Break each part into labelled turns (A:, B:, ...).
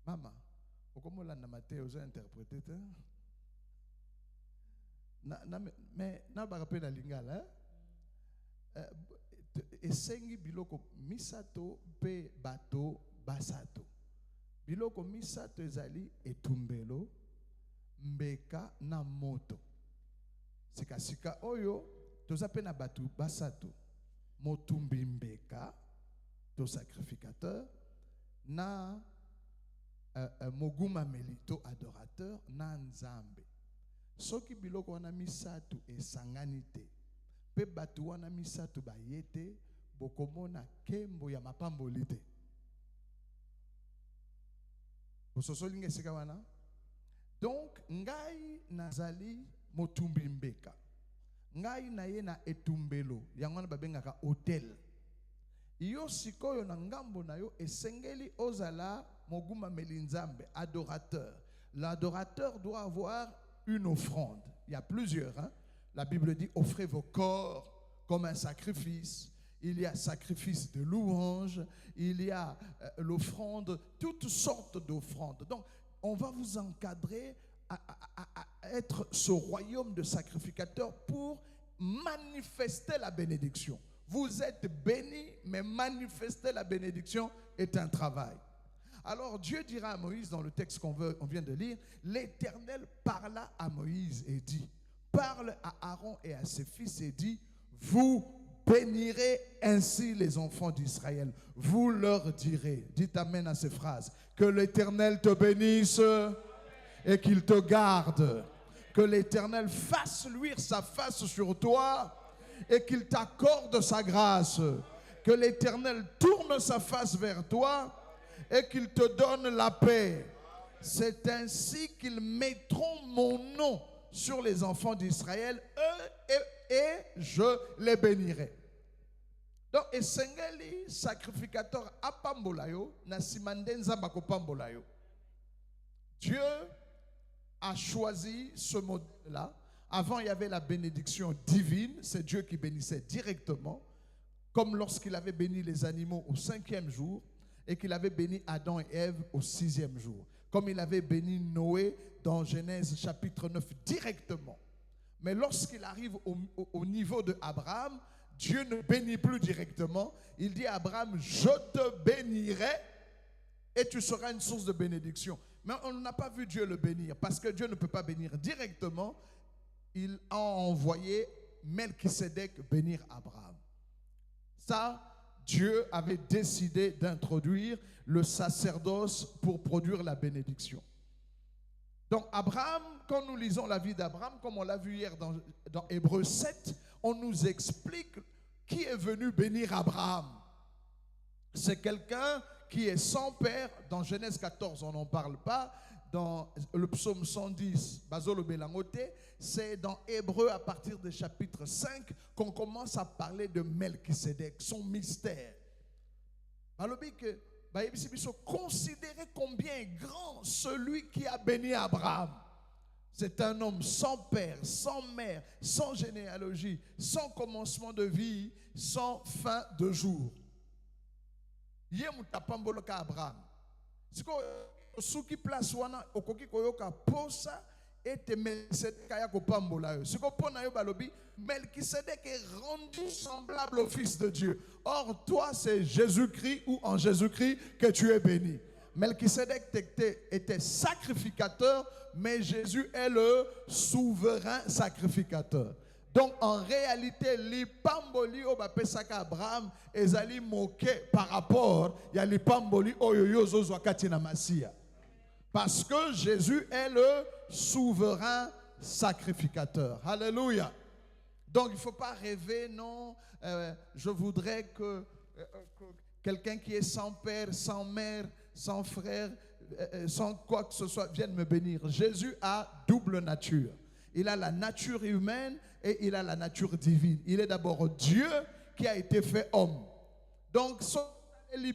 A: Maman, comment la namate aux interprété? Mais na barape na lingala. Esengi biloko misato pe bato basato. Biloko misato ezali etumbelo, mbeka na moto. Sika oyo toza pe na bato basato. Motumbi mbeka to sacrificateur na moguma melito adorateur na nzambe. Soki biloko wana misato esangani te. Pe bato wana misato bayete bokomona kembo ya mapamboli te. Bososolinga sika wana. Donc ngai nazali motumbi mbeka. Ngai na ye na etumbelo yango na babengaka hotel. Yo sikoyo na ngambo na yo esengeli ozala moguma melinzambe adorateur. L'adorateur doit avoir une offrande. Il y a plusieurs, hein? La Bible dit offrez vos corps comme un sacrifice. Il y a sacrifice de louange, il y a l'offrande, toutes sortes d'offrandes. Donc, on va vous encadrer à être ce royaume de sacrificateurs pour manifester la bénédiction. Vous êtes bénis, mais manifester la bénédiction est un travail. Alors Dieu dira à Moïse dans le texte qu'on vient de lire, l'Éternel parla à Moïse et dit, parle à Aaron et à ses fils et dit, vous bénirez ainsi les enfants d'Israël. Vous leur direz, dites amen à ces phrases, que l'Éternel te bénisse et qu'il te garde. Que l'Éternel fasse luire sa face sur toi et qu'il t'accorde sa grâce. Que l'Éternel tourne sa face vers toi et qu'il te donne la paix. C'est ainsi qu'ils mettront mon nom sur les enfants d'Israël et je les bénirai. Donc, esengeli sacrificateur apambolayo na simande nzamba kopambolayo. Dieu a choisi ce modèle-là. Avant, il y avait la bénédiction divine, c'est Dieu qui bénissait directement, comme lorsqu'il avait béni les animaux au 5e jour et qu'il avait béni Adam et Ève au 6e jour. Comme il avait béni Noé dans Genèse chapitre 9 directement. Mais lorsqu'il arrive au niveau de Abraham, Dieu ne bénit plus directement. Il dit à Abraham, je te bénirai et tu seras une source de bénédiction. Mais on n'a pas vu Dieu le bénir parce que Dieu ne peut pas bénir directement. Il a envoyé Melchisédek bénir Abraham. Ça, Dieu avait décidé d'introduire le sacerdoce pour produire la bénédiction. Donc Abraham, quand nous lisons la vie d'Abraham, comme on l'a vu hier dans Hébreux 7, on nous explique qui est venu bénir Abraham. C'est quelqu'un qui est sans père. Dans Genèse 14, on n'en parle pas. Dans le psaume 110, Bazolo Belangote, c'est dans Hébreux à partir du chapitre 5 qu'on commence à parler de Melchisédek, son mystère. Considérez combien est grand celui qui a béni Abraham. C'est un homme sans père, sans mère, sans généalogie, sans commencement de vie, sans fin de jour. Yemutapamboloka Abraham. Suki place wana okoki koyoka posa ete Melchisédek aya kopambola yo. Siko pona yo balobi Melchisédek est rendu semblable au Fils de Dieu. Or toi c'est Jésus-Christ ou en Jésus-Christ que tu es béni. Melchisédek était sacrificateur, mais Jésus est le souverain sacrificateur. Donc en réalité, l'ipamboli au bapesaka Abraham ezali moqué par rapport à l'ipamboli oyoyo zozwakati na Masia. Parce que Jésus est le souverain sacrificateur. Alléluia. Donc il ne faut pas rêver, non, je voudrais que quelqu'un qui est sans père, sans mère, sans frère, sans quoi que ce soit vienne me bénir. Jésus a double nature. Il a la nature humaine et il a la nature divine. Il est d'abord Dieu qui a été fait homme. Donc,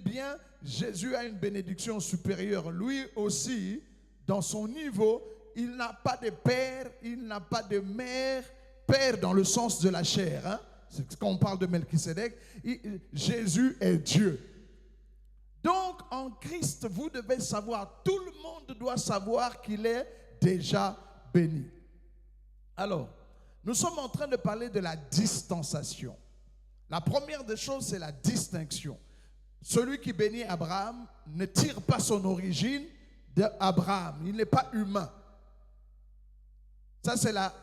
A: bien, Jésus a une bénédiction supérieure. Lui aussi, dans son niveau, il n'a pas de père, il n'a pas de mère. Père dans le sens de la chair. Hein? C'est quand on parle de Melchisédek. Jésus est Dieu. Donc, en Christ, vous devez savoir, tout le monde doit savoir qu'il est déjà béni. Alors, nous sommes en train de parler de la distanciation. La première des choses, c'est la distinction. Celui qui bénit Abraham ne tire pas son origine d'Abraham. Il n'est pas humain. Ça, c'est la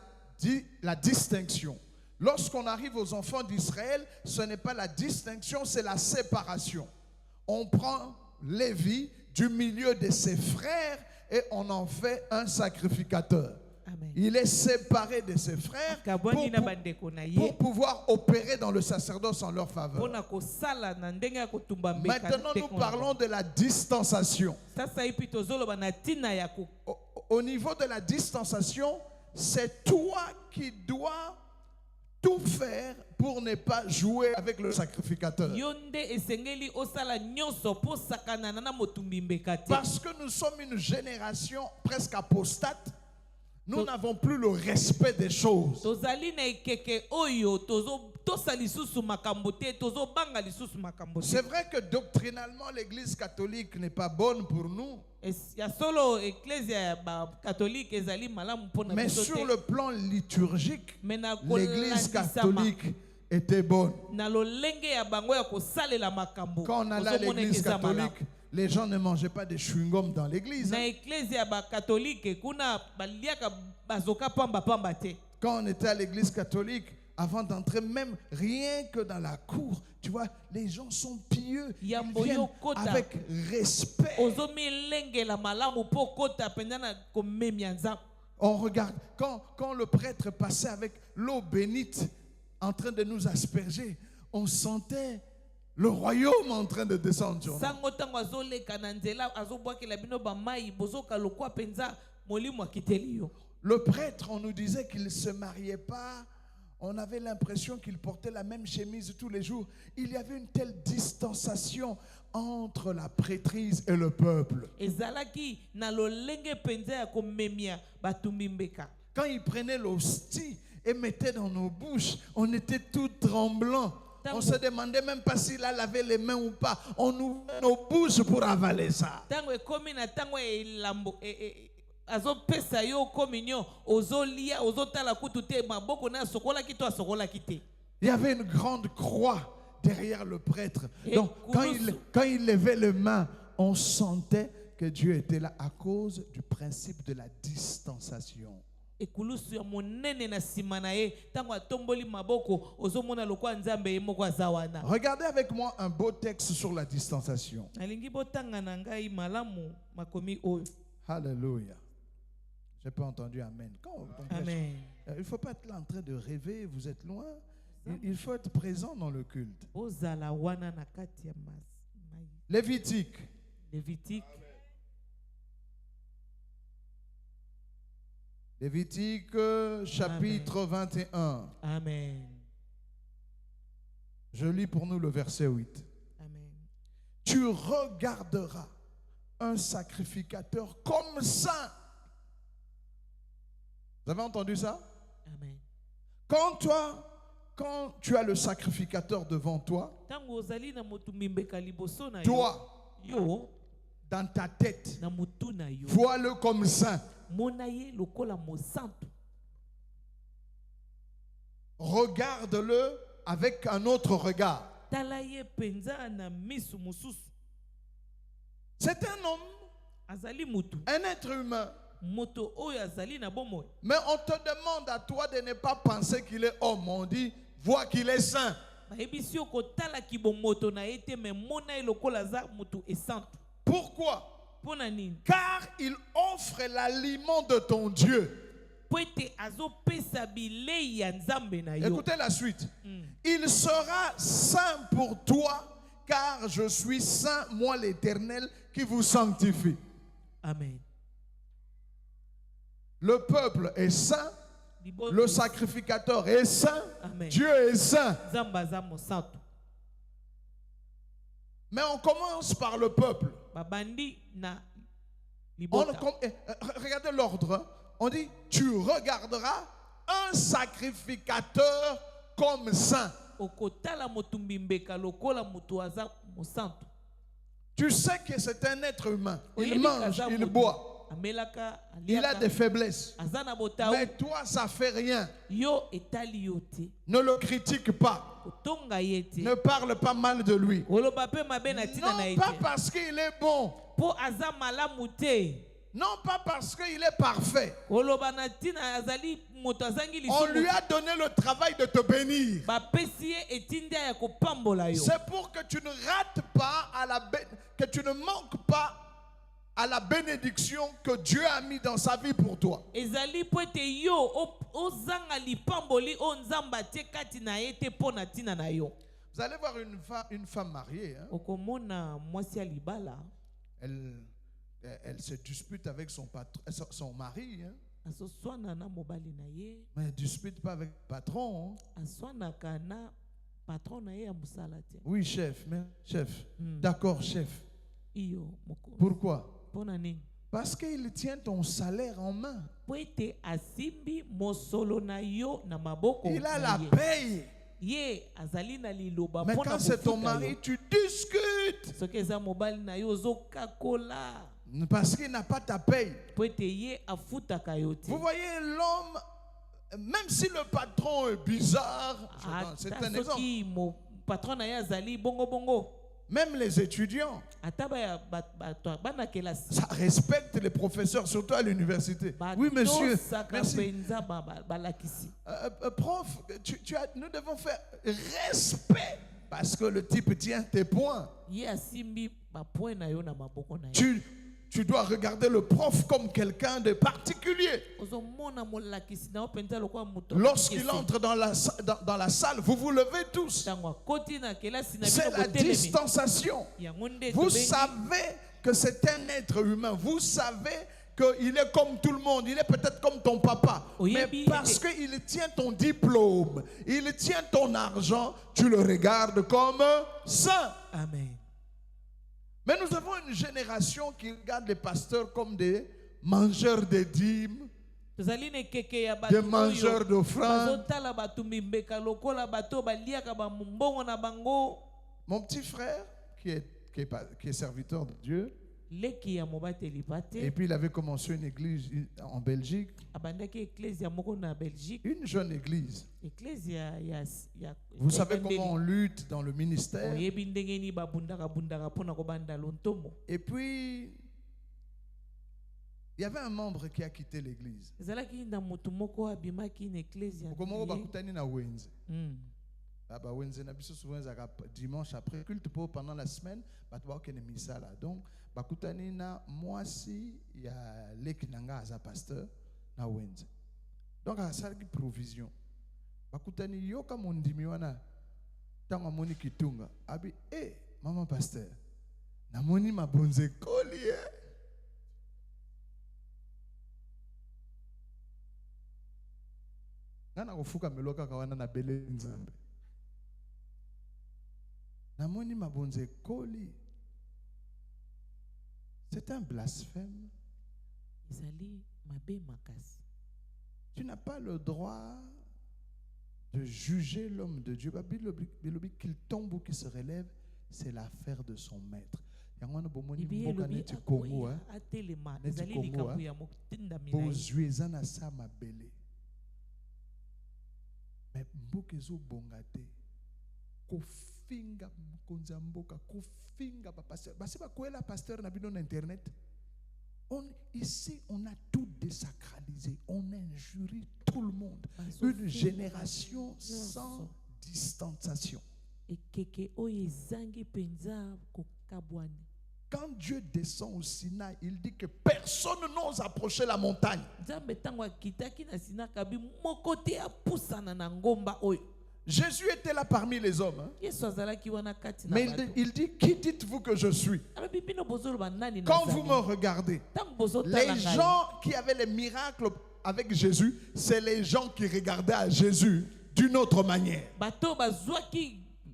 A: distinction. Lorsqu'on arrive aux enfants d'Israël, ce n'est pas la distinction, c'est la séparation. On prend Lévi du milieu de ses frères et on en fait un sacrificateur. Amen. Il est séparé de ses frères pour pouvoir opérer dans le sacerdoce en leur faveur. Maintenant, nous parlons de la distanciation. Au niveau de la distanciation, c'est toi qui dois tout faire pour ne pas jouer avec le sacrificateur. Parce que nous sommes une génération presque apostate, nous n'avons plus le respect des choses. C'est vrai que doctrinalement l'église catholique n'est pas bonne pour nous. Mais sur le plan liturgique, l'église catholique était bonne. Quand on allait à l'église catholique, les gens ne mangeaient pas de chewing-gum dans l'église. Quand on était à l'église catholique, avant d'entrer même rien que dans la cour, tu vois, les gens sont pieux. Ils viennent avec respect. On regarde, quand le prêtre passait avec l'eau bénite en train de nous asperger, on sentait le royaume en train de descendre sur nous. Le prêtre, on nous disait qu'il ne se mariait pas. On avait l'impression qu'il portait la même chemise tous les jours. Il y avait une telle distanciation entre la prêtrise et le peuple. Quand il prenait l'hostie et mettait dans nos bouches, on était tout tremblants. On ne se demandait même pas s'il a lavé les mains ou pas. On ouvrait nos bouches pour avaler ça. Il y avait une grande croix derrière le prêtre. Donc quand il levait les mains, on sentait que Dieu était là à cause du principe de la distanciation. Regardez avec moi un beau texte sur la distanciation. Alléluia. Je n'ai pas entendu Amen. Amen. Il ne faut pas être là en train de rêver, vous êtes loin. Il faut être présent dans le culte. Lévitique. Lévitique chapitre 21.
B: Amen.
A: Je lis pour nous le verset 8.
B: Amen.
A: Tu regarderas un sacrificateur comme saint. Vous avez entendu ça?
B: Amen.
A: Quand tu as le sacrificateur devant toi, toi, dans ta tête, vois-le comme saint. Regarde-le avec un autre regard. C'est un homme, un être humain. Mais on te demande à toi de ne pas penser qu'il est homme. On dit, vois qu'il est saint. Pourquoi? Car il offre l'aliment de ton Dieu. Écoutez la suite. Il sera saint pour toi, car je suis saint, moi l'Éternel, qui vous sanctifie.
B: Amen.
A: Le peuple est saint, le sacrificateur est saint,
B: Amen.
A: Dieu est saint. Mais on commence par le peuple. Regardez l'ordre. On dit, tu regarderas un sacrificateur comme saint. Tu sais que c'est un être humain. Il
B: Oyebi
A: mange,
B: kaza
A: il
B: moto.
A: boit.
B: Amelaka,
A: Il a
B: aliaka,
A: des faiblesses.
B: azana botao.
A: Mais toi, ça fait rien.
B: Yo etali yo te.
A: Ne le critique pas.
B: Kotonga ye te.
A: Ne parle pas mal de lui.
B: Oloba pe mabe na tina na
A: Non
B: ye
A: pas
B: te.
A: parce qu'il est bon.
B: Po aza malamu te.
A: Non pas parce qu'il est parfait.
B: Oloba na tina azali moto azangi
A: On lui
B: lisumu.
A: a donné le travail de te bénir.
B: Bapesi ye etindi ya kopambola yo.
A: C'est pour que tu ne rates pas que tu ne manques pas à la bénédiction que Dieu a mis dans sa vie pour toi.
B: Ezali po ete yo ozanga lipamboli o nzamba tie kati na ye te po na tina na yo.
A: Vous allez voir une femme mariée. Hein?
B: Okomona mwasi ya libala.
A: Elle se dispute avec son mari. Hein?
B: Asoswana na mobali na ye.
A: Mais elle ne dispute pas avec le patron. Hein?
B: Aswanaka na patron na ye ya musala te.
A: Oui, chef. Mais, chef. D'accord, chef.
B: Iyo moko.
A: Pourquoi?
B: Pona nini?
A: Parce qu'il tient ton salaire en main.
B: Po ete asimbi mosolo na yo na maboko.
A: Il a
B: na
A: la
B: ye.
A: paye.
B: Ye azali na liloba
A: Mais
B: pona
A: quand c'est ton
B: kofuta
A: mari,
B: yo.
A: tu discutes.
B: Soki eza mobali na yo ozokakola.
A: Parce qu'il n'a pas ta paye.
B: Po ete ye afutaka yo te.
A: Vous voyez, l'homme, même si le patron est bizarre, c'est un exemple.
B: Soki mo patron na ye azali bongo bongo.
A: Même les étudiants, ça respecte les professeurs, surtout à l'université. Oui, monsieur. Merci. Prof, nous devons faire respect parce que le type tient tes points. Tu dois regarder le prof comme quelqu'un de particulier. Lorsqu'il entre dans la salle, vous vous levez tous. C'est la distanciation. Vous savez que c'est un être humain. Vous savez qu'il est comme tout le monde. Il est peut-être comme ton papa. Mais parce qu'il tient ton diplôme, il tient ton argent, tu le regardes comme saint.
B: Amen.
A: Mais nous avons une génération qui regarde les pasteurs comme des mangeurs de dîmes, des mangeurs d'offrandes. Mon petit frère, qui est serviteur de Dieu, et puis il avait commencé une église en Belgique, une jeune église. Vous savez comment on lutte dans le ministère. Et puis, il y avait un membre qui a quitté l'église. Dimanche après culte pendant la semaine, donc bakutani na mwasi ya lekinanga aza pasteur na wenze. Donc a salgi provision. Bakutani yoka mondimi wana tanga moni kitunga. Abi maman pasteur. Na moni mabonze koli Ngana kufuka meloka kawana na bele nzambe. Na moni mabonze koli. C'est un blasphème. Tu n'as pas le droit de juger l'homme de Dieu. Qu'il tombe ou qu'il se relève, c'est l'affaire de son maître. Mais mbokezo bongate kofinga mkonza mboka kofinga pasteur basi bakoela pasteur na bino na internet. Ici on a tout désacralisé, on injurie tout le monde. Une génération sans distanciation. Quand Dieu descend au Sinaï, il dit que personne n'ose approcher la montagne. Jésus était là parmi les hommes. Hein? Mais il dit, qui dites-vous que je suis? Quand vous me regardez, les gens qui avaient les miracles avec Jésus, c'est les gens qui regardaient à Jésus d'une autre manière.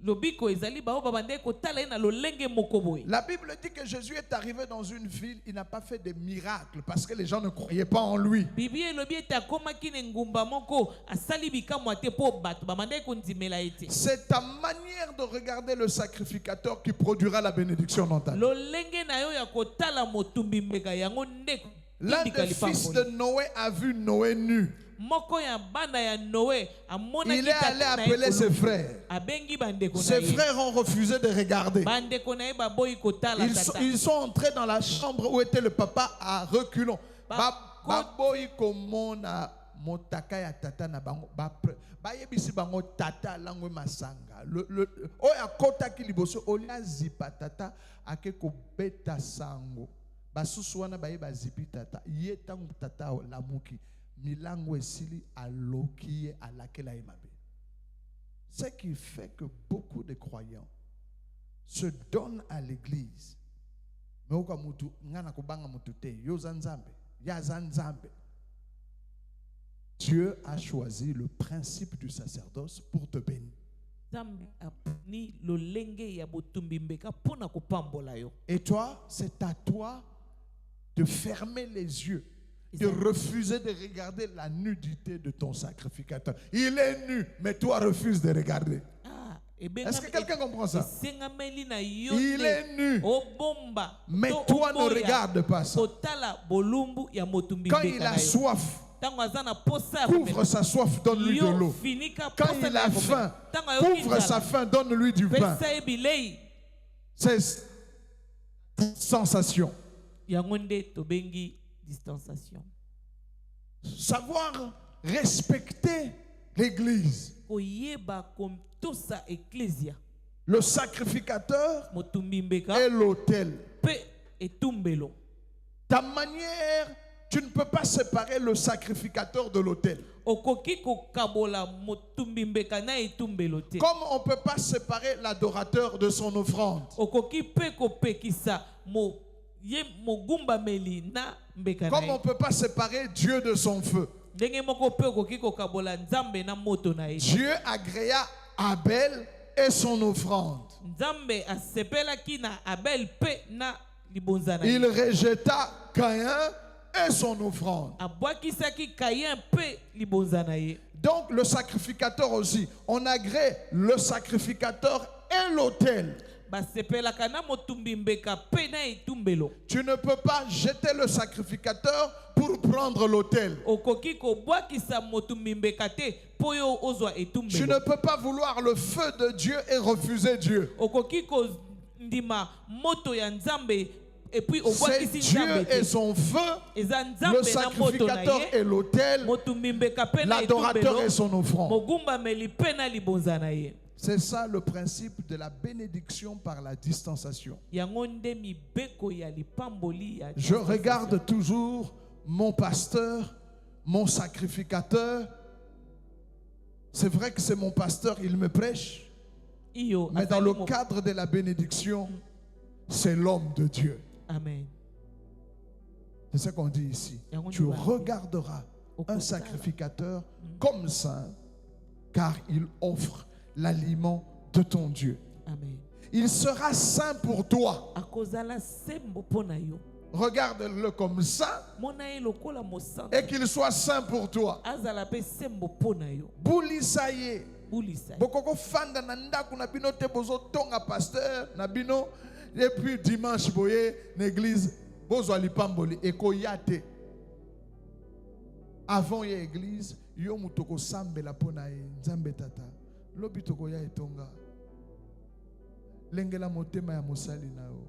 B: lobiko ezali bao babande kotala ye na lolenge moko boye.
A: La Bible dit que Jésus est arrivé dans une ville, il n'a pas fait de miracles parce que les gens ne croyaient pas en lui.
B: Bibi elobi ete akomaki na ngumba moko asali bikamwa te po bato babande kondimela ete.
A: C'est ta manière de regarder le sacrificateur qui produira la bénédiction dans ta vie.
B: Lolenge na yo ya kotala motumbi mbeka yango nde.
A: L'un des fils de Noé a vu Noé nu.
B: Moko ya banda ya Noé amona
A: Il est allé appeler ses frères.
B: Abengi bandeko na
A: Ses
B: ye.
A: frères ont refusé de regarder.
B: Bandeko na ye baboyi kotala tata.
A: Ils sont entrés dans la chambre où était le papa à reculons. Baboyi komona motaka ya tata na bango ba yebisi bango tata langwe masanga. Oya kota ki liboso olia zipa tata ake ko beta sango. Basusu wana ba yeba zipi tata yeta tata lamuki. Milango esili alokiye alakela emabe. Ce qui fait que beaucoup de croyants se donnent à l'église. Mais oka mutu ngana kubanga mutu te yo zanzambe ya zanzambe. Dieu a choisi le principe du sacerdoce pour te bénir. Et toi, c'est à toi de fermer les yeux, de refuser de regarder la nudité de ton sacrificateur. Il est nu, mais toi refuses de regarder. Est-ce que quelqu'un comprend ça? Il est nu, mais toi ne regarde pas ça. Quand il a soif, couvre sa soif, donne-lui de l'eau. Quand il a faim, couvre sa faim, donne-lui du pain. C'est sensation. Savoir respecter l'église. Le sacrificateur et l'autel. Ta manière, tu ne peux pas séparer le sacrificateur de l'autel. Comme on ne peut pas séparer l'adorateur de son offrande. Comme on ne peut pas séparer Dieu de son feu. Dieu agréa Abel et son offrande. Il rejeta Caïn et son offrande. Donc le sacrificateur aussi, on agrée le sacrificateur et l'autel. Tu ne peux pas jeter le sacrificateur pour prendre l'autel. Tu ne peux pas vouloir le feu de Dieu et refuser Dieu. C'est Dieu et son feu, le sacrificateur et l'autel, l'adorateur et son offrande. C'est ça le principe de la bénédiction par la distanciation. Je regarde toujours mon pasteur, mon sacrificateur. C'est vrai que c'est mon pasteur, il me prêche. Mais dans le cadre de la bénédiction, c'est l'homme de Dieu.
B: Amen.
A: C'est ce qu'on dit ici. Tu regarderas un sacrificateur comme saint, car il offre l'aliment de ton Dieu.
B: Amen.
A: Il sera saint pour toi. Regarde-le comme saint et qu'il soit saint pour toi. Boulisaye. Bokoko fanda na ndaku na bino te bozo tonga pasteur na bino et puis dimanche boye l'église bozo alipamboli eko yate. Avant l'église yo mutoko sambela pona ye nzambe tata. Lobi toko ya etonga. Lengela motema ya mosali na o.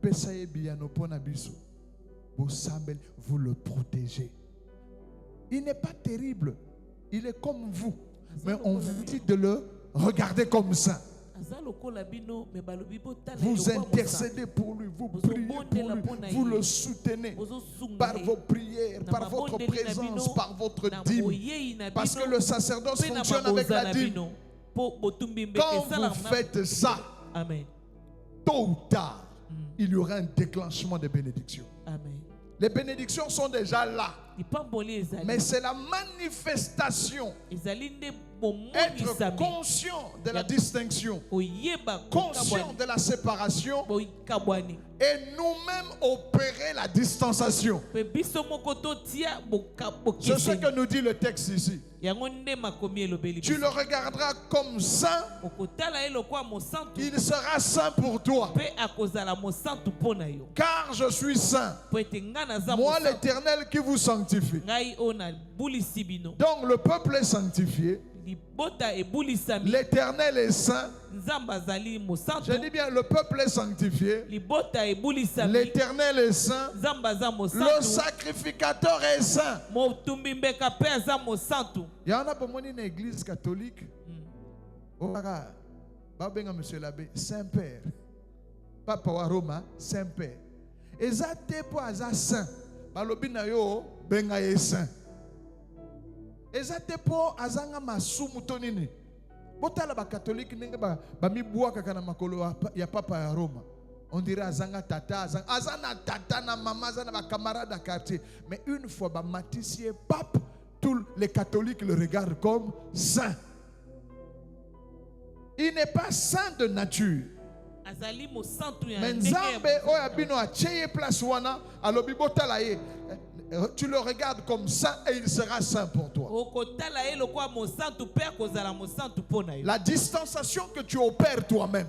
A: Pesa ye biyano pona biso. Bosambel, vous le protégez. Il n'est pas terrible. Il est comme vous. Mais on vous dit de le regarder comme ça. Vous intercédez pour lui, vous priez pour lui, vous le soutenez par vos prières, par votre présence, par votre dîme. Parce que le sacerdoce fonctionne avec la dîme. Quand vous faites ça, tôt ou tard, il y aura un déclenchement de bénédiction.
B: Amen.
A: Les bénédictions sont déjà là.
B: lipamboli ezali
A: Mais c'est la manifestation.
B: ezali nde
A: Être
B: bomonisami
A: conscient de la distinction,
B: koyeba
A: conscient de la séparation
B: bokabwani
A: et nous-mêmes opérer la distanciation.
B: mpe biso moko totia
A: C'est ce que
B: bokeseni
A: nous dit le texte ici.
B: yango nde makomi elobeli
A: Tu le regarderas comme saint,
B: okotala ye lokwa mosantu
A: il sera saint pour toi.
B: mpe akozala mosantu mpo na yo
A: Car je suis saint,
B: po ete ngai naza
A: moi
B: mosantu
A: l'Éternel qui vous sanctifie.
B: ngai oyo nabulisi bino
A: Donc le peuple est sanctifié,
B: libota ebulisami
A: l'Éternel est saint.
B: nzambe azali
A: Je
B: mosantu
A: dis bien, le peuple est sanctifié,
B: libota ebulisami
A: l'Éternel est saint,
B: nzambe aza
A: le
B: mosantu
A: sacrificateur est saint.
B: motumbi mbeka mpe aza mosantu
A: Il y en a pour moi une église catholique. Oh, babenga monsieur l'abbé, Saint-Père. Papa wa Roma, Saint-Père. Ezate po aza saint. Balobi na yo benga ye saint. Ezate po azanga masumu tonini. Botala ba catholique ndenge ba mibwaka kana makolo ya papa ya Roma. On dirait azanga tata, azana tata na mama, azana ba camarade à quartier. Mais une fois ba matissier pape, tous les catholiques le regardent comme saint. Il n'est pas saint de nature.
B: azali mosantu ya
A: Mais
B: ndenge ya
A: Nzambe oyo abino acheye place wana alobi botala ye. Tu le regardes comme saint et il sera saint pour toi.
B: okotala ye lokwa mosantu mpe akozala mosantu mpo na yo
A: La distanciation que tu opères toi-même,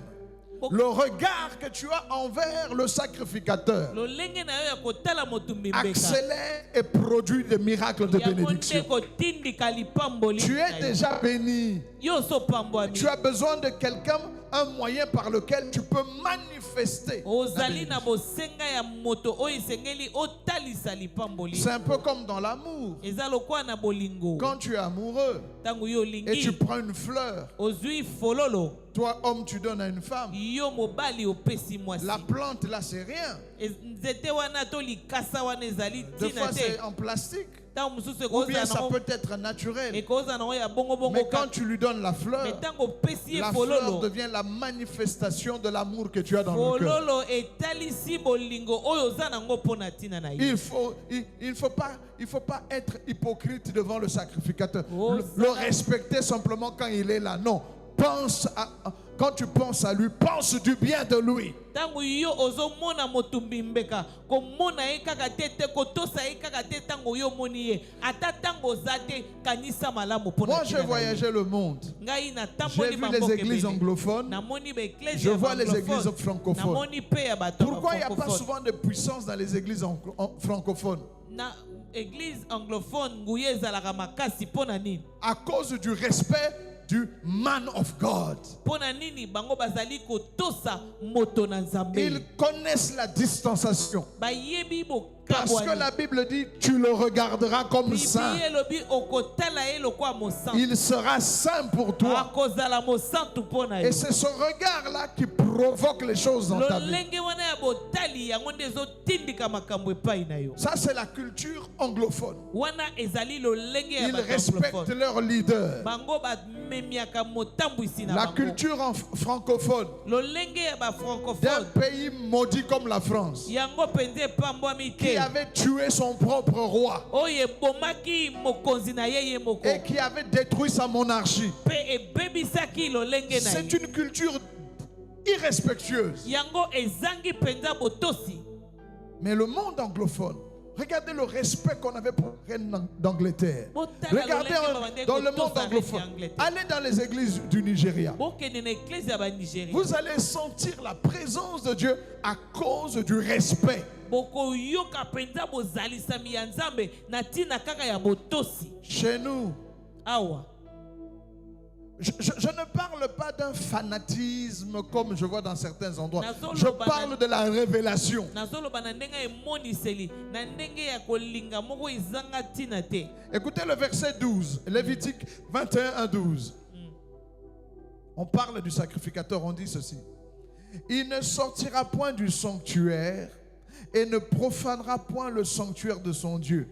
A: le regard que tu as envers le sacrificateur,
B: lolenge na yo ya kotala motumbi mbeka
A: accélère et produit des miracles de
B: yango nde
A: bénédiction.
B: kotindika lipamboli
A: Tu
B: na
A: es
B: yo.
A: déjà béni.
B: yo so pambwami
A: Tu as besoin de quelqu'un, un moyen par lequel tu peux manifester. la
B: ozali
A: bénédiction.
B: na bosenga ya moto oyo esengeli otalisa lipamboli
A: C'est un peu comme dans l'amour.
B: eza lokwa na bolingo
A: Quand tu es amoureux
B: ntango yo
A: et tu
B: olingi
A: prends une fleur,
B: ozwi fololo
A: toi homme tu donnes à une femme.
B: yo mobali opesi mwasi
A: La plante là c'est rien.
B: nzete wana to likasa wana ezali
A: Des
B: ntina
A: fois c'est
B: te
A: en plastique.
B: ntango mosusu
A: Ou bien ça
B: ekozala
A: peut être naturel.
B: ekozala nango ya bongobongo
A: Mais quand
B: kaka
A: tu lui donnes la
B: me
A: fleur,
B: ntango opesi ye
A: la fleur
B: fololo
A: devient la manifestation de l'amour que tu as dans le cœur.
B: fololo etalisi bolingo oyo oza nango mpo na ntina na ye
A: Il faut pas être hypocrite devant le sacrificateur.
B: Oh,
A: Le respecter simplement quand il est là. Non. Quand tu penses à lui, pense du bien de lui.
B: ntango yo ozomona motumbi mbeka komona ye kaka te te kotosa ye kaka te ntango yo omoni ye ata ntango oza te kanisa malamu mpo na
A: Moi, j'ai
B: ntina na ye.
A: voyagé le monde.
B: ngai
A: J'ai
B: natamboli
A: vu les églises anglophones.
B: namoni baeklesi
A: Je vois les églises francophones.
B: namoni mpe ya bato
A: Pourquoi il n'y a pas
B: francophone
A: souvent de puissance dans les églises francophones?
B: na église anglophone nguya ezalaka makasi mpo na nini
A: À cause du respect du man of God.
B: mpo na nini bango bazali kotosa moto na nzambe
A: Ils connaissent la distanciation.
B: bayebi
A: Parce que
B: bokabwani
A: la Bible dit, tu le regarderas comme saint.
B: bibi elobi okotala ye lokwa mosantu
A: Il sera saint pour toi.
B: akozala mosantu mpo na
A: Et
B: yo
A: c'est ce regard-là qui provoque les choses dans ta vie.
B: lolenge wana ya botali yango nde ezotindika makambo epai na yo
A: Ça, c'est la culture anglophone.
B: wana ezali lolenge ya
A: Ils
B: bato
A: respectent
B: anglophone.
A: leur leader.
B: bango bamemiaka motambwisi na
A: La
B: bango
A: culture francophone
B: lolenge ya
A: d'un
B: bafrancophone
A: pays maudit comme la France,
B: yango mpenza epambwami
A: qui
B: te
A: avait tué son propre roi
B: oyo ebomaki mokonzi na ye ye moko
A: et qui avait détruit sa monarchie.
B: mpe ebebisaki lolenge na
A: C'est
B: ye
A: une culture irrespectueuse.
B: yango ezangi mpenza botosi
A: Mais le monde anglophone, regardez le respect qu'on avait pour la reine d'Angleterre. Regardez dans le monde anglophone. Allez dans les églises du Nigeria.
B: bokende na eklesi ya banigéria
A: Vous allez sentir la présence de Dieu à cause du respect.
B: bokoyoka mpenza bozalisami ya nzambe na ntina kaka ya botosi
A: Chez nous,
B: awa
A: je ne parle pas d'un fanatisme comme je vois dans certains endroits.
B: Nazolo
A: Je
B: bana-
A: parle de la révélation.
B: nazoloba na ndenge ya emoniseli na ndenge ya kolinga moko ezanga ntina te
A: Écoutez le verset 12, Lévitique 21 à 12. On parle du sacrificateur, on dit ceci. Il ne sortira point du sanctuaire et ne profanera point le sanctuaire de son Dieu,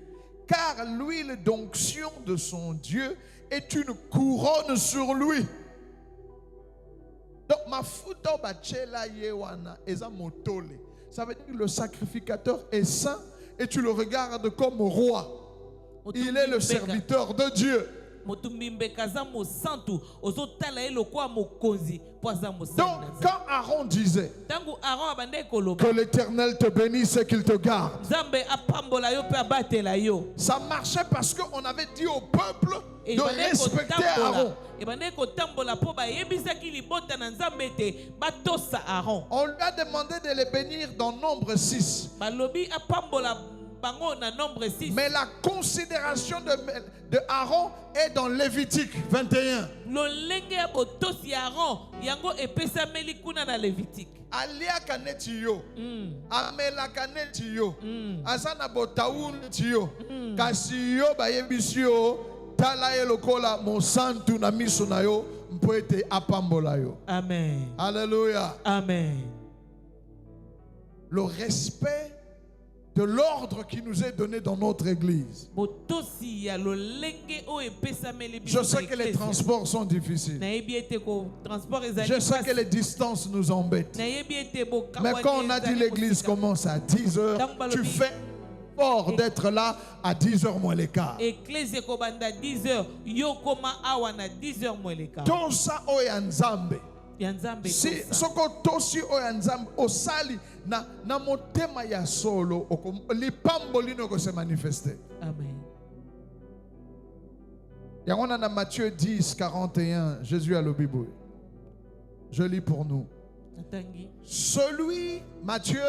A: car l'huile d'onction de son Dieu est une couronne sur lui. Donc, mafuta bachela yewana eza motole. Ça veut dire que le sacrificateur est saint et tu le regardes comme roi. Il est le serviteur de Dieu. Donc, quand Aaron disait que l'Éternel te bénisse et qu'il te garde, ça marchait parce qu'on avait dit au peuple de respecter Aaron. On lui a demandé de les bénir dans Nombre 6. Mais la considération de Aaron est dans Lévitique 21. Alia kaneti yo, amela kaneti yo, azana botaun tiyo, kasi yo bayebisi yo, tala ye lokola monsantu na miso na yo, mpoete apambola yo.
B: Amen.
A: Alléluia.
B: Amen.
A: Le respect de l'ordre qui nous est donné dans notre église. Je sais que les transports sont difficiles. Je sais que les distances nous embêtent. Mais quand on a dit l'église commence à 10h, tu fais fort d'être là à 10h moins les quarts. Tout ça oya nzambe. Si soko tosi oya nzambe osali na motema ya solo lipambo lino ko se manifester.
B: Amen.
A: Yangona na Matthieu 10 41, Jésus a le Bible. Je lis pour nous. Celui, Matthieu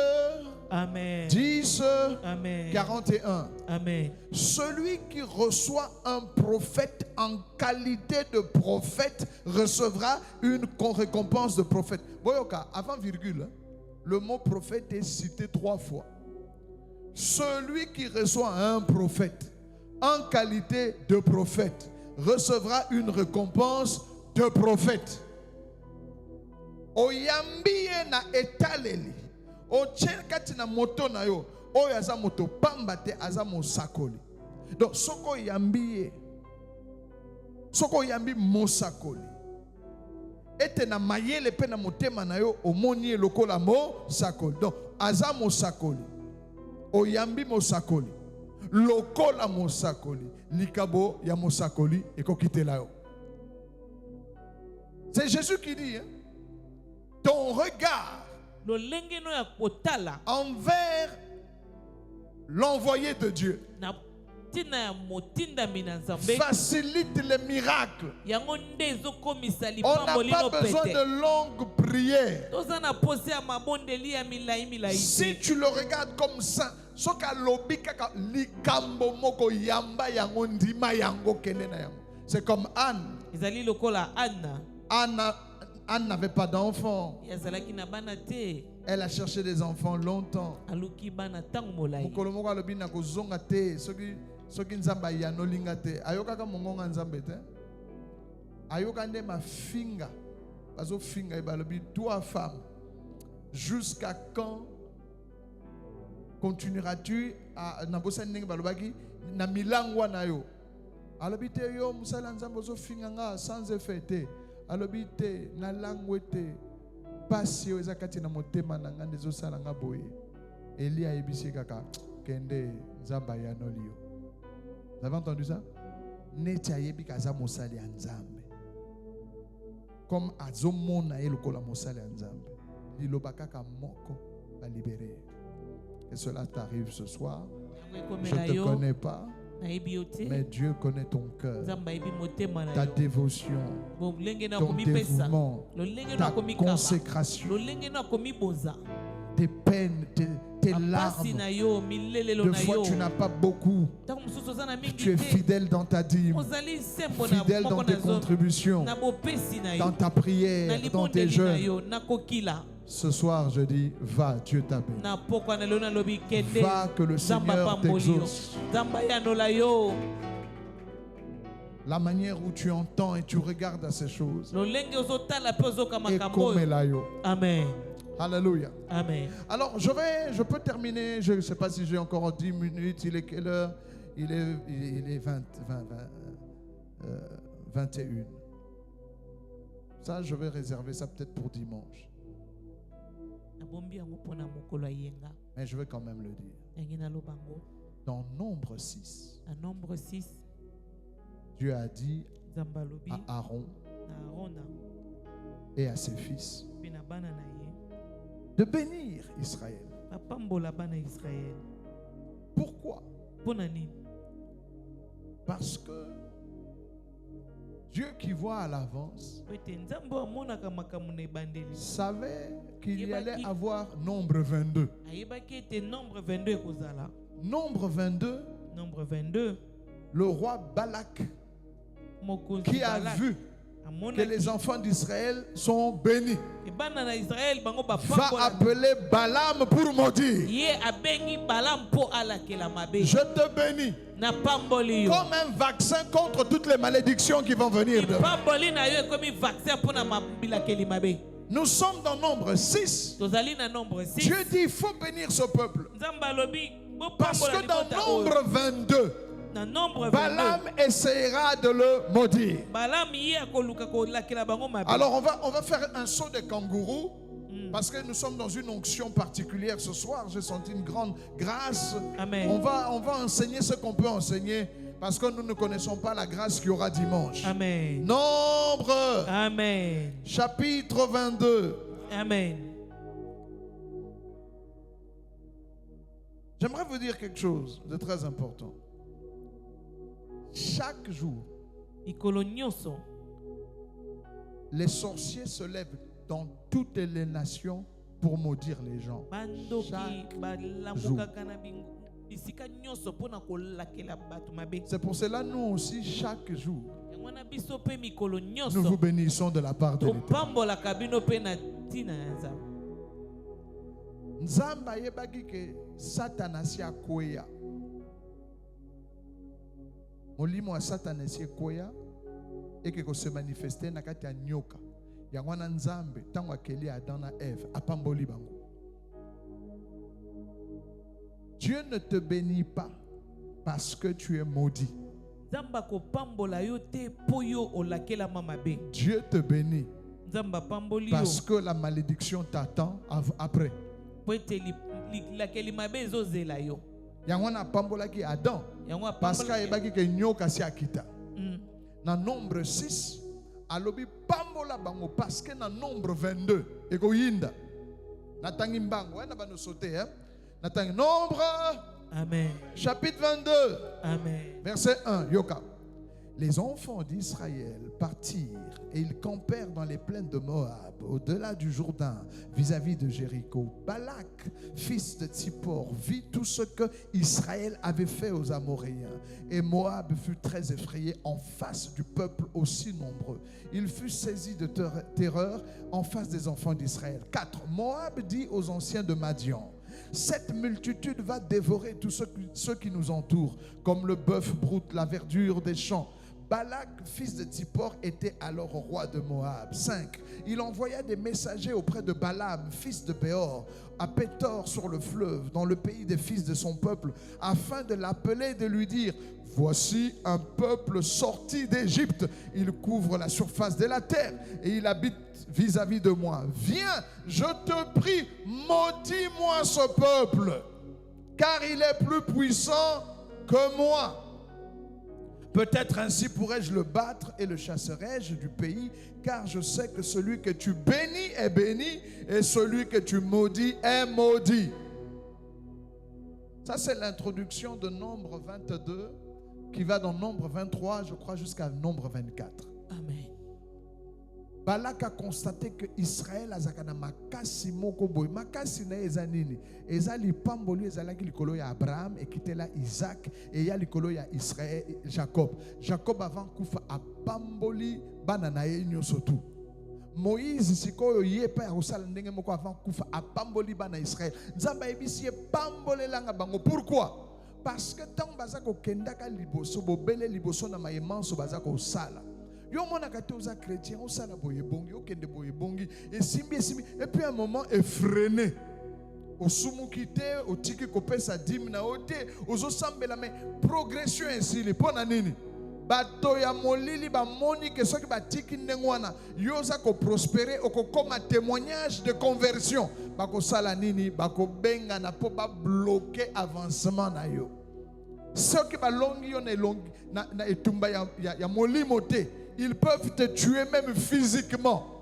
B: Amen.
A: 10
B: Amen.
A: 41.
B: Amen.
A: Celui qui reçoit un prophète en qualité de prophète recevra une récompense de prophète. Boyoka, avant virgule, le mot prophète est cité 3 fois. Celui qui reçoit un prophète en qualité de prophète recevra une récompense de prophète. Oyambiye na etaleli. Ochelkati na moto na yo. Oyo aza moto pamba te aza mosakoli. Donc soko yambiye. Soko yambi mosakoli. Ete na mayele pe na motema na yo omoni lokola mosakoli. Donc aza mosakoli. Oyambi mosakoli. Lokola mosakoli. Likabo ya mosakoli ekokitela yo. C'est Jésus qui dit, hein? Ton regard envers l'envoyé de Dieu facilite les miracles. On n'a pas besoin de longues prières. Si tu le regardes comme ça, c'est comme Anne. Anne n'avait pas d'enfant. Elle a cherché des enfants longtemps. Toi femme, jusqu'à quand continueras-tu à na milangwa na yo? Alobite yo musala nzambe zo finga nga sans effet. Alobite na langwete pasi yo ezakati na motema na nga ndezo sala nga boye. Elia ebisi kaka kende nzamba ya nolio. Vous avez entendu ça? Neti ayebi kaza mosali ya nzambe. Comme azomona elokola mosali ya nzambe. Liloba kaka moko ba libérer. Et cela t'arrive ce soir. Je ne te connais pas. Mais Dieu connaît ton cœur, ta dévotion, ton dévouement, ta consécration, tes peines, tes larmes. Des fois tu n'as pas beaucoup. Tu es fidèle dans ta dîme, fidèle dans tes contributions, dans ta prière, dans tes jeûnes. Ce soir, je dis, va, Dieu t'a béni. Va, que le Seigneur t'exauce. La manière où tu entends et tu regardes à ces choses.
B: Amen.
A: Alléluia.
B: Amen.
A: Alors, je peux terminer. Je ne sais pas si j'ai encore 10 minutes. Il est quelle heure? Il est 21. Ça, je vais réserver ça peut-être pour dimanche.
B: nabombi yango mpona mokolo ya yenga.
A: Mais je vais quand même le dire.
B: Yangi naloba ngo.
A: Dans Nombre 6,
B: Na Nombre 6,
A: Dieu a dit
B: Nzambe alobi
A: à Aaron
B: na Arona
A: et à ses fils
B: mpe na bana na ye
A: de bénir Israël.
B: bapambola bana ya Israele.
A: Pourquoi?
B: Mpona nini?
A: Parce que Dieu qui voit à l'avance
B: Po ete Nzambe amonaka makambo na ebandeli.
A: savait qu'il y
B: Yebaki.
A: allait avoir Nombre 22.
B: Ayebaki ete Nombre 22 ekozala.
A: Nombre 22,
B: Nombre 22,
A: le roi Balak
B: mokonzi
A: qui a
B: Balak
A: vu que les enfants d'Israël sont bénis
B: e bana na Israël bango
A: va
B: bapambola.
A: appeler Balaam pour maudire.
B: Ye abengi Balaam mpo alakela mabe.
A: Je te bénis
B: Na pamboli yo.
A: comme un vaccin contre toutes les malédictions qui vont venir demain.
B: Pamboli na yo ekomi vaccin mpona mabilakeli mabe.
A: Nous sommes dans Nombre 6.
B: Tozali na Nombre 6.
A: Dieu dit il faut bénir ce peuple.
B: Nzambe alobi
A: Parce
B: bopambola
A: que dans
B: libota oyo.
A: Nombre 22,
B: Na Nombre 22.
A: Balaam essayera de le maudire.
B: Balaam ye akoluka kolakela bango mabe.
A: Alors on va faire un saut de kangourou. Parce que nous sommes dans une onction particulière ce soir. J'ai senti une grande grâce.
B: Amen.
A: On va enseigner ce qu'on peut enseigner. Parce que nous ne connaissons pas la grâce qu'il y aura dimanche.
B: Amen.
A: Nombre,
B: Amen.
A: chapitre 22.
B: Amen.
A: J'aimerais vous dire quelque chose de très important. Chaque jour,
B: Mikolo nyonso
A: les sorciers se lèvent dans toutes les nations pour maudire les gens.
B: bandoki
A: Chaque
B: balamukaka na bisika nyonso mpona kolakela bato mabe.
A: C'est pour cela nous aussi, chaque jour,
B: Yango na biso mpe mikolo
A: nous vous
B: nyonso
A: bénissons de la part de l'Éternel.
B: topambolaka bino mpe na ntina ya Nzambe.
A: Nzambe ayebaki ke Satana si akoya. Molimo wa Satana si akoya eke ko se manifester na kati ya nyoka. Yango na Nzambe tango akeli Adam na Ève apamboli bango. Dieu ne te bénit pas parce que tu es maudit.
B: Nzambe akopambola yo te mpo yo olakelama mabe.
A: Dieu te bénit
B: Nzambe apamboli yo
A: parce que la malédiction t'attend après.
B: po ete lilakeli mabe ezozela yo.
A: Yango na pambolaki Adam
B: Yango
A: parce que ayebaki ke nyoka si akita.
B: Mm.
A: Na Nombre 6 alobi pambola bango parce que na Nombre 22 ekoyinda natangi mbango wana bano sauter natangi Nombre
B: Amen.
A: chapitre 22
B: Amen.
A: verset 1 yoka. Les enfants d'Israël partirent et ils campèrent dans les plaines de Moab, au-delà du Jourdain, vis-à-vis de Jéricho. Balak, fils de Tsippor, vit tout ce que Israël avait fait aux Amoréens. Et Moab fut très effrayé en face du peuple aussi nombreux. Il fut saisi de terreur en face des enfants d'Israël. 4. Moab dit aux anciens de Madian: cette multitude va dévorer tous ceux qui nous entourent, comme le bœuf broute la verdure des champs. Balak, fils de Tsippor, était alors roi de Moab. 5. Il envoya des messagers auprès de Balaam, fils de Béor, à Pétor sur le fleuve, dans le pays des fils de son peuple, afin de l'appeler et de lui dire: voici un peuple sorti d'Égypte. Il couvre la surface de la terre et il habite vis-à-vis de moi. Viens, je te prie, maudis-moi ce peuple, car il est plus puissant que moi. Peut-être ainsi pourrais-je le battre et le chasserai-je du pays, car je sais que celui que tu bénis est béni et celui que tu maudis est maudit. Ça, c'est l'introduction de Nombre 22 qui va dans Nombre 23, je crois, jusqu'à Nombre 24.
B: Amen.
A: Balak a constaté que Israël a zakana makasi moko boy. Makasi na ezanini. Ezali pamboli ezalaki likolo ya Abraham et kitela Isaac et ya likolo ya Israël Jacob. Jacob avant kufa a pamboli bana na ye nyonso tu. Moïse sikoyo ye pa ya kosala ndenge moko avant kufa a pamboli bana Israël. Nzamba ebisi ye pambolelanga bango. Pourquoi? Parce que tant bazako kendaka liboso bobele liboso na mayemanso bazako sala. Yo mona kate oza chrétien osala boye bongi okende boye bongi esimbi et puis à un moment effréné osumuki te otiki kopesa dîme na ote ozosambela mais progression esili pona nini bato ya molili bamoni ke soki batiki ndenge wana yo oza koprospere okokoma témoignage de conversion bakosala nini bakobenga na po ba bloquer avancement na yo. Ceux qui balongi yo na etumba ya molimo te, ils peuvent te tuer même physiquement.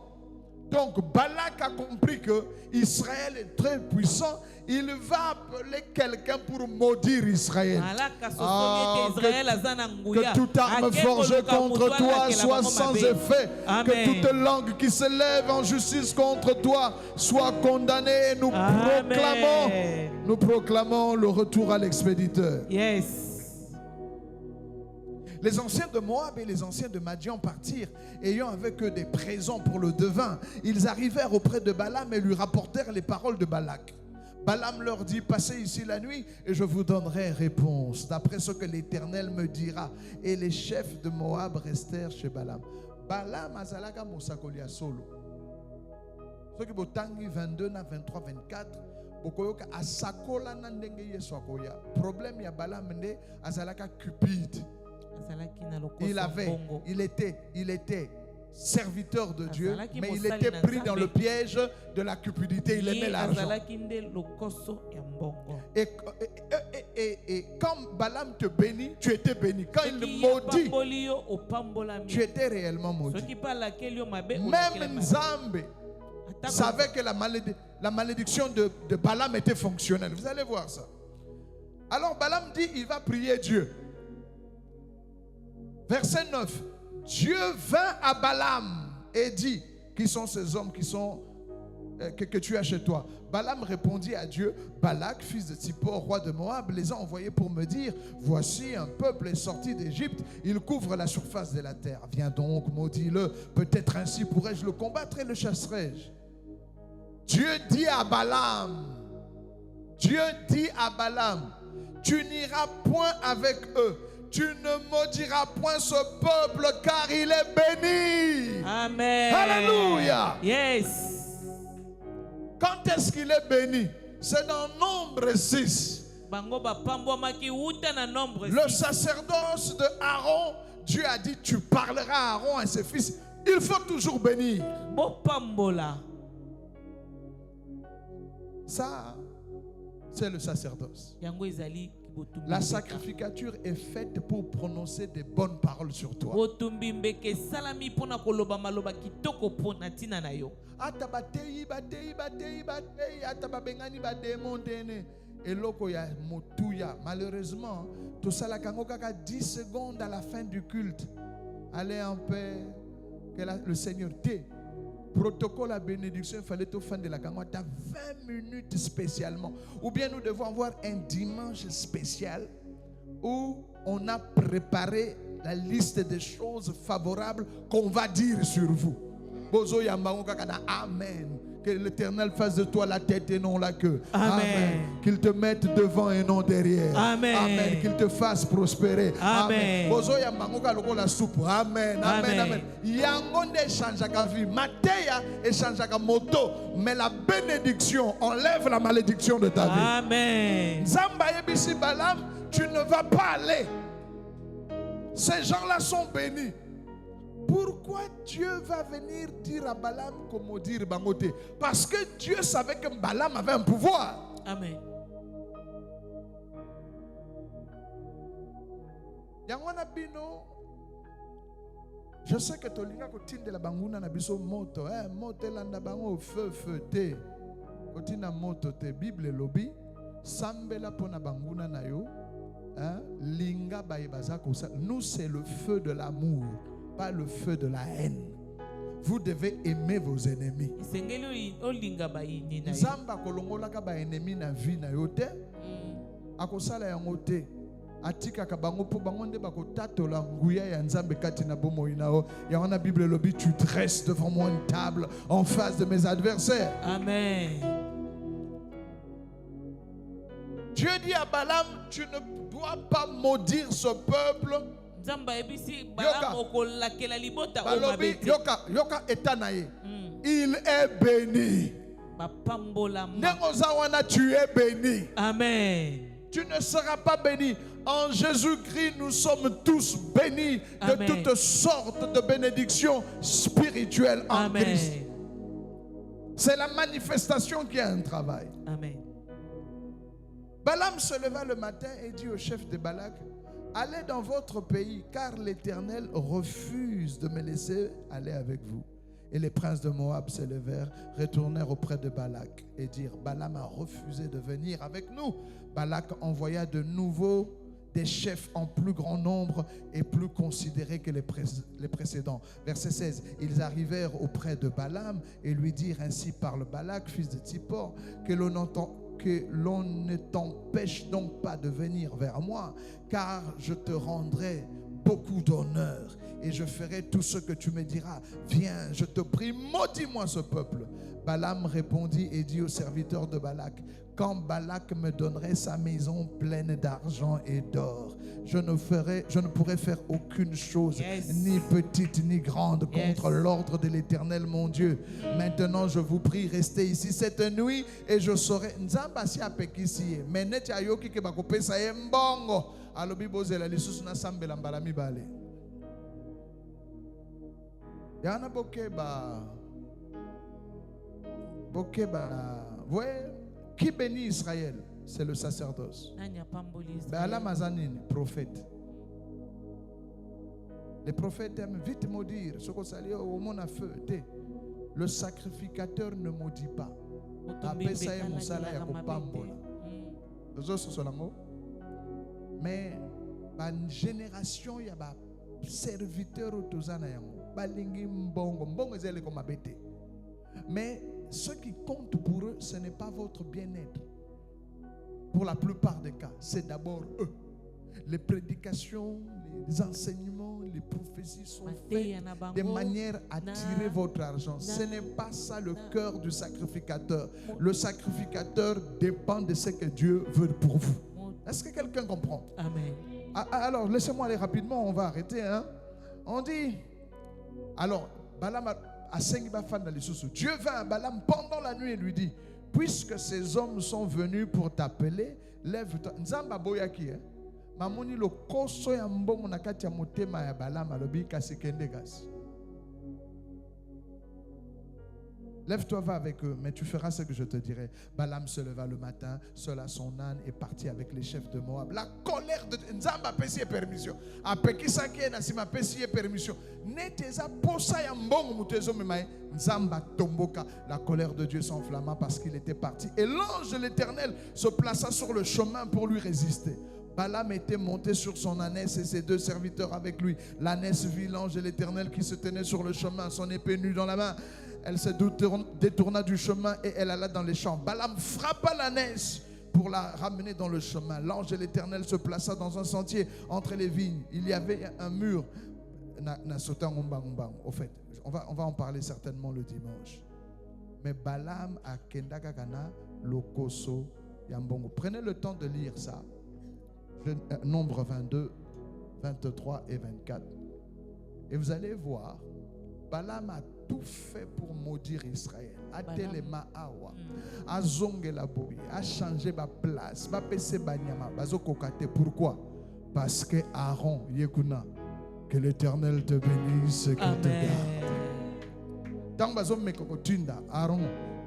A: Donc Balak a compris que Israël est très puissant. Il va appeler quelqu'un pour maudire Israël. Que toute arme forgée contre toi soit sans effet.
B: Amen.
A: Que toute langue qui se lève en justice contre toi soit condamnée. Et nous proclamons le retour à l'expéditeur.
B: Yes.
A: Les anciens de Moab et les anciens de Madian partirent, ayant avec eux des présents pour le devin. Ils arrivèrent auprès de Balaam et lui rapportèrent les paroles de Balak. Balaam leur dit, passez ici la nuit et je vous donnerai réponse, d'après ce que l'Éternel me dira. Et les chefs de Moab restèrent chez Balaam. Balaam azalaka mosakolia solo. Ce qui botangi 22 na 23 24. Bokoyoka asakola na ndenge yeso akoya. Problème ya Balaam ne azalaka cupide. Il était serviteur de Dieu, mais il était pris dans le piège de la cupidité. Il aimait l'argent. Et quand Balaam te bénit, tu étais béni. Quand il maudit, tu étais réellement maudit. Même Nzambe savait que la malédiction de Balaam était fonctionnelle. Vous allez voir ça. Alors Balaam dit, il va prier Dieu. Verset 9. Dieu vint à Balaam et dit, qui sont ces hommes que tu as chez toi? Balaam répondit à Dieu, Balak, fils de Tsippor, roi de Moab, les a envoyés pour me dire, voici un peuple est sorti d'Égypte, il couvre la surface de la terre. Viens donc, maudis-le, peut-être ainsi pourrais-je le combattre et le chasserai-je. Dieu dit à Balaam, tu n'iras point avec eux. Tu ne maudiras point ce peuple car il est béni.
B: Amen.
A: Alléluia.
B: Yes.
A: Quand est-ce qu'il est béni? C'est dans Nombre 6. Le sacerdoce de Aaron, Dieu a dit, tu parleras à Aaron et ses fils. Il faut toujours bénir. Ça, c'est le sacerdoce. La sacrificature est faite pour prononcer des bonnes paroles sur toi. Malheureusement, tout ça la 10 secondes à la fin du culte. Allez en paix, que le Seigneur t'ait. Protocole à bénédiction, il fallait au fin de la Kango, tu as 20 minutes spécialement. Ou bien nous devons avoir un dimanche spécial où on a préparé la liste des choses favorables qu'on va dire sur vous. Bozo Yambango Kakana, Amen. Que l'Éternel fasse de toi la tête et non la queue.
B: Amen.
A: Qu'il te mette devant et non derrière.
B: Amen.
A: Amen. Qu'il te fasse prospérer.
B: Amen.
A: Bozo Yambango Kaloko la soupe. Amen. Amen. Amen. Yangonde changeaka vie. Mateya et changeaka moto. Mais la bénédiction enlève la malédiction de ta vie.
B: Amen.
A: Zamba Yebisi Balaam, tu ne vas pas aller. Ces gens-là sont bénis. Pourquoi Dieu va venir dire à Balaam comme dire Bangote? Parce que Dieu savait que Balaam avait un pouvoir.
B: Amen.
A: Je sais que Tolinga kotinde la banguna na biso moto, moto landa bango feu te. Kotina moto te Bible lobby sambela pona banguna na yo, linga bayebaza kosa. Nous c'est le feu de l'amour, pas le feu de la haine. Vous devez aimer vos ennemis. Nzamba kolongola ka ba ennemi na vie na yo te. Akosala yango te. Atika ka bango po bango nde bakotatola nguya ya Nzambe kati na bomoi na o. Ya wana Bible lobi tu dresses devant moi une table en face de mes adversaires.
B: Amen.
A: Dieu dit à Balaam, tu ne dois pas maudire ce peuple. Yoka etanaye. Il est béni. Nengozawana, tu es béni.
B: Amen.
A: Tu ne seras pas béni. En Jésus-Christ, nous sommes tous bénis de toutes sortes de bénédictions spirituelles en Christ. C'est la manifestation qui a un travail.
B: Amen.
A: Balaam se leva le matin et dit au chef de Balak, allez dans votre pays, car l'Éternel refuse de me laisser aller avec vous. Et les princes de Moab se levèrent, retournèrent auprès de Balak et dirent, Balaam a refusé de venir avec nous. Balak envoya de nouveau des chefs en plus grand nombre et plus considérés que les précédents. Verset 16, ils arrivèrent auprès de Balaam et lui dirent, ainsi parle Balak, fils de Tsippor, que l'on ne t'empêche donc pas de venir vers moi, car je te rendrai beaucoup d'honneur et je ferai tout ce que tu me diras. Viens, je te prie, maudis-moi ce peuple. Balaam répondit et dit aux serviteurs de Balak, quand Balak me donnerait sa maison pleine d'argent et d'or, je ne pourrais faire aucune chose, ni petite ni grande, contre l'ordre de l'Éternel mon Dieu. Maintenant, je vous prie, restez ici cette nuit et je saurai. Nzamba si apekisi, mais neti ayoki ke bakopesa ye mbongo. Alobi bozela lisusu na sambela mbala mibale. Yana bokeba. Voyez, qui bénit Israël? C'est le sacerdoce. Balaam azanini, prophète. Les prophètes aiment vite maudire. Ce qu'on s'allie au monde à feu. Le sacrificateur ne maudit pas. Mais une génération, il y a des serviteurs autour. Mais ce qui compte pour eux, ce n'est pas votre bien-être. Pour la plupart des cas, c'est d'abord eux. Les prédications, les enseignements, les prophéties sont faites de manière à tirer votre argent. Ce n'est pas ça le cœur du sacrificateur. Le sacrificateur dépend de ce que Dieu veut pour vous. Est-ce que quelqu'un comprend?
B: Amen.
A: Alors, laissez-moi aller rapidement, on va arrêter. On dit, alors, Balaam Dieu vint à Balaam pendant la nuit et lui dit, puisque ces hommes sont venus pour t'appeler, lève-toi. Nzamba boyaki, mamoni lo koso ya mbongo na kati ya motema ya Balaam alobi kasi kende gasi. Lève-toi, va avec eux, mais tu feras ce que je te dirai. Balaam se leva le matin, seul à son âne, et partit avec les chefs de Moab. La colère de Nzamba pesi permission. Apeki saki na sima pesi permission. Neteza posa ya mbongo mutezo memaye. Nzamba tomboka. La colère de Dieu s'enflamma parce qu'il était parti. Et l'ange de l'Éternel se plaça sur le chemin pour lui résister. Balaam était monté sur son ânesse et ses deux serviteurs avec lui. L'ânesse vit l'ange de l'Éternel qui se tenait sur le chemin, son épée nue dans la main. Elle se détourna du chemin et elle alla dans les champs. Balaam frappa l'ânesse pour la ramener dans le chemin. L'ange de l'Éternel se plaça dans un sentier entre les vignes. Il y avait un mur. Au fait, on va en parler certainement le dimanche. Mais Balaam a kendaka kana lokoso yambongo. Prenez le temps de lire ça. Nombre 22, 23 et 24. Et vous allez voir, Balaam a tout fait pour maudire Israël. A telema awa, a zonge la boui, a changé ma place, ma pese banyama, bazo kokate. Pourquoi? Parce que Aaron, Yekuna, que l'Éternel te bénisse, qu'il te garde. Tant bazo mekokotunda, Aaron,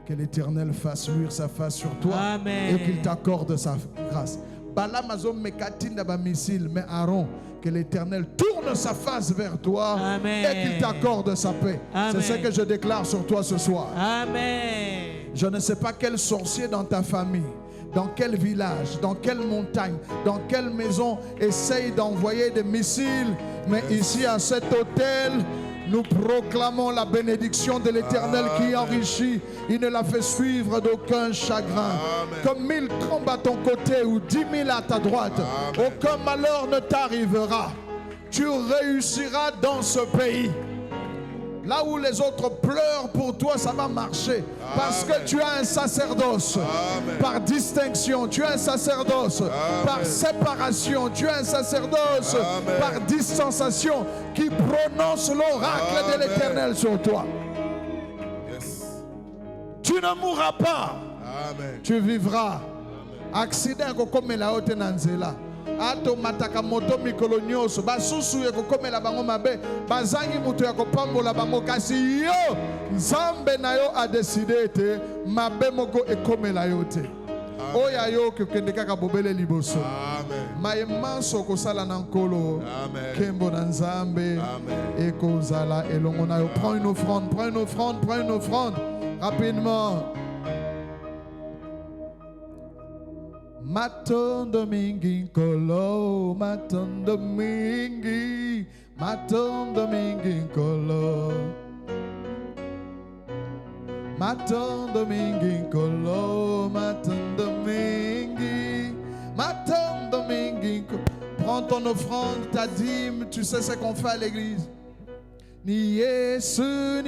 A: que l'Éternel fasse luire sa face sur toi. Amen. Et qu'il t'accorde sa grâce. Balaam azo mekatinda ba missile, mais Aaron, que l'Éternel tourne sa face vers toi. Amen. Et qu'il t'accorde sa paix. C'est ce que je déclare sur toi ce soir. Amen. Je ne sais pas quel sorcier dans ta famille, dans quel village, dans quelle montagne, dans quelle maison essaye d'envoyer des missiles, mais ici à cet hôtel, nous proclamons la bénédiction de l'Éternel qui enrichit. Il ne la fait suivre d'aucun chagrin. Amen. Comme 1000 tombent à ton côté ou 10 000 à ta droite, amen, aucun malheur ne t'arrivera. Tu réussiras dans ce pays. Là où les autres pleurent pour toi, ça va marcher. Parce que tu as un sacerdoce. Amen. Par distinction, tu as un sacerdoce. Amen. Par séparation, tu as un sacerdoce. Amen. Par distanciation, qui prononce l'oracle de l'Éternel sur toi. Yes. Tu ne mourras pas. Amen. Tu vivras. Accident comme la haute nanzela. ato mataka moto mikolo nyonso basusu ekokomela bango mabe bazangi mutu ya kopambola bango kasi yo nzambe na yo a décidé ete mabe moko ekomela yo te oya yo kokende kaka bobele liboso mayemanso kosala na nkolo kembo na nzambe ekozala elongo na yo. Prends une offrande rapidement. Matondo mingi nkolo, matondo mingi nkolo, matondo mingi nkolo, matondo mingi nkolo. Prends ton offrande, ta dîme, tu sais ce qu'on fait à l'église. Ni Yesu